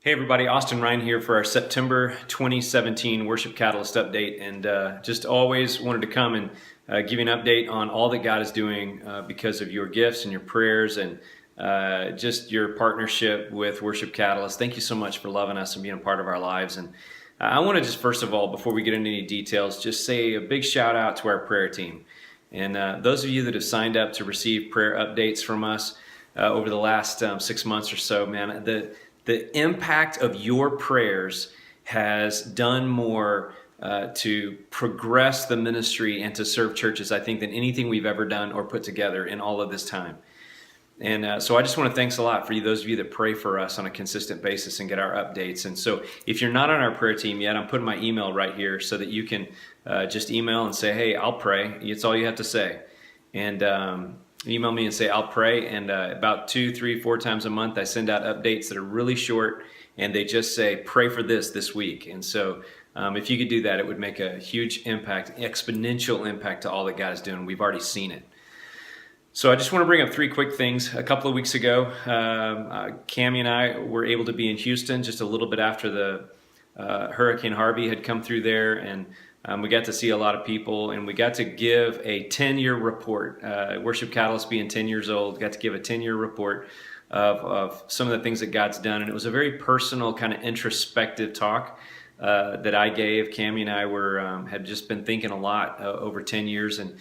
Hey everybody, Austin Ryan here for our September 2017 Worship Catalyst update, and just always wanted to come and give you an update on all that God is doing because of your gifts and your prayers and just your partnership with Worship Catalyst. Thank you so much for loving us and being a part of our lives. And I want to just first of all, before we get into any details, just say a big shout out to our prayer team. And those of you that have signed up to receive prayer updates from us over the last 6 months or so, man, the impact of your prayers has done more to progress the ministry and to serve churches, I think, than anything we've ever done or put together in all of this time. And so I just want to thanks a lot for you, those of you that pray for us on a consistent basis and get our updates. And so if you're not on our prayer team yet, I'm putting my email right here so that you can just email and say, hey, I'll pray. It's all you have to say. And email me and say, I'll pray. And about 2, 3, 4 times a month, I send out updates that are really short. And they just say, pray for this week. And so if you could do that, it would make a huge impact, exponential impact to all that God is doing. We've already seen it. So I just want to bring up 3 quick things. A couple of weeks ago, Cammie and I were able to be in Houston just a little bit after the Hurricane Harvey had come through there, and we got to see a lot of people, and we got to give a 10-year report. Worship Catalyst being 10 years old, got to give a 10-year report of some of the things that God's done, and it was a very personal, kind of introspective talk that I gave. Cammie and I had just been thinking a lot over 10 years, and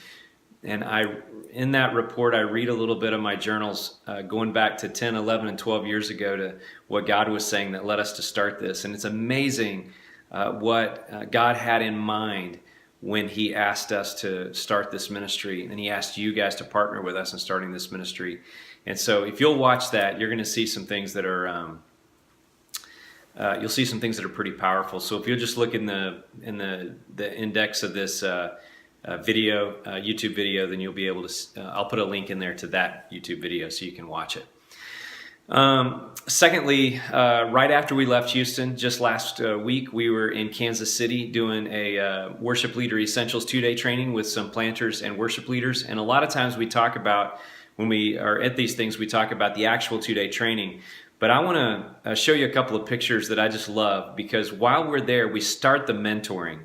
in that report, I read a little bit of my journals going back to 10, 11, and 12 years ago to what God was saying that led us to start this. And it's amazing what God had in mind when He asked us to start this ministry, and He asked you guys to partner with us in starting this ministry. And so if you'll watch that, you're going to see some things that are you'll see some things that are pretty powerful. So if you'll just look in the index of this YouTube video, then you'll be able to, I'll put a link in there to that YouTube video so you can watch it. Secondly, right after we left Houston, just last week, we were in Kansas City doing a Worship Leader Essentials 2-day training with some planters and worship leaders. And a lot of times we talk about, when we are at these things, we talk about the actual 2-day training. But I want to show you a couple of pictures that I just love, because while we're there, we start the mentoring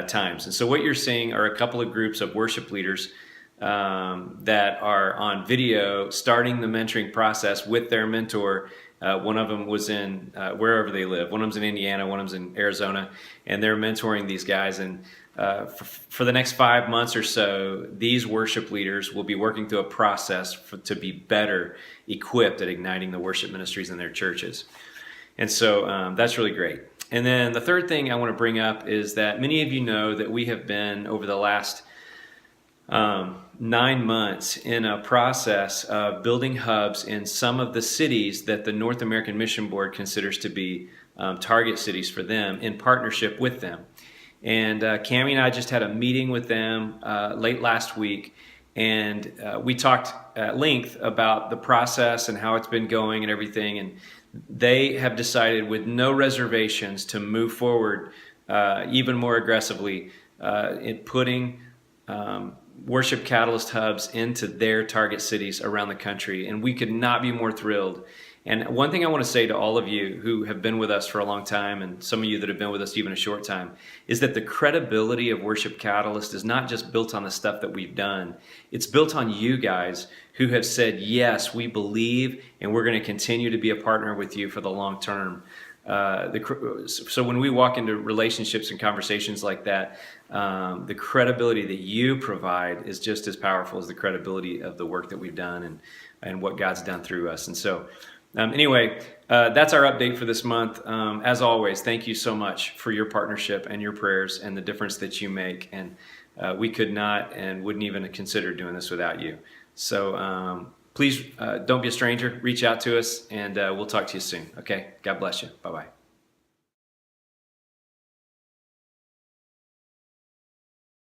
times. And so what you're seeing are a couple of groups of worship leaders that are on video starting the mentoring process with their mentor. One of them was in wherever they live. One of them's in Indiana, one of them's in Arizona, and they're mentoring these guys. And for the next 5 months or so, these worship leaders will be working through a process to be better equipped at igniting the worship ministries in their churches. And so that's really great. And then the third thing I want to bring up is that many of you know that we have been, over the last 9 months, in a process of building hubs in some of the cities that the North American Mission Board considers to be target cities for them, in partnership with them. And Cammie and I just had a meeting with them late last week, and we talked at length about the process and how it's been going and everything. And they have decided with no reservations to move forward even more aggressively in putting Worship Catalyst hubs into their target cities around the country. And we could not be more thrilled. And one thing I want to say to all of you who have been with us for a long time, and some of you that have been with us even a short time, is that the credibility of Worship Catalyst is not just built on the stuff that we've done. It's built on you guys who have said, yes, we believe, and we're going to continue to be a partner with you for the long term. So when we walk into relationships and conversations like that, the credibility that you provide is just as powerful as the credibility of the work that we've done and what God's done through us. And so anyway, that's our update for this month. As always, thank you so much for your partnership and your prayers and the difference that you make. And we could not and wouldn't even consider doing this without you. So please don't be a stranger. Reach out to us, and we'll talk to you soon. Okay? God bless you. Bye-bye.